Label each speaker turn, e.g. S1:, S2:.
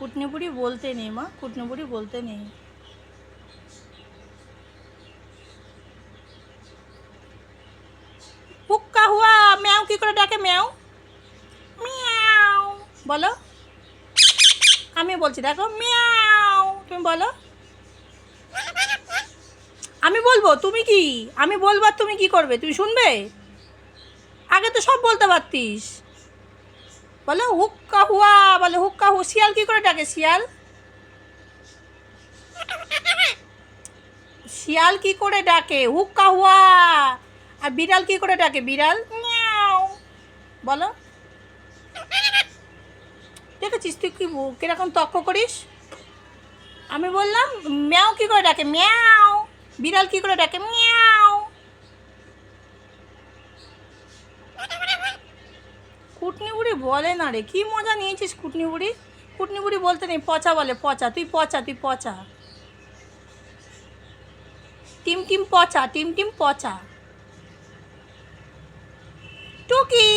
S1: কুটনি বুড়ি বলতে নেই মা, কুটনি বুড়ি বলতে নেই। হুক্কা হুয়া ম্যাও কি করে ডাকে? ম্যাও মিয়াও বলো। আমি বলছি দেখো, মিয়াও। তুমি বলো। আমি বলবো, তুমি কি? আমি বলবো আর তুমি কি করবে? তুমি শুনবে? আগে তো সব বলতে পারতিস। বলো হুক্কা হুয়া, বলো হুক্কা হু। শিয়াল কি করে ডাকে? শিয়াল, শিয়াল কি করে ডাকে? হুক্কা হুয়া। আর বিড়াল কি করে ডাকে? বিড়াল মিয়াও বলো। দেখেছিস তুই কি কিরকম তর্ক করিস? আমি বললাম ম্যাও কি করে ডাকে? ম্যাও। বিড়াল কি করে ডাকে? মিয়াও। কুটনি বুড়ি বলে না রে, কি মজা নিয়েছিস কুটনি বুড়ি? কুটনি বুড়ি বলতে নেই, পচা বলে। পচা, তুই পচা, তুই পচা। টিম টিম পচা, টিম টিম পচা। টুকি।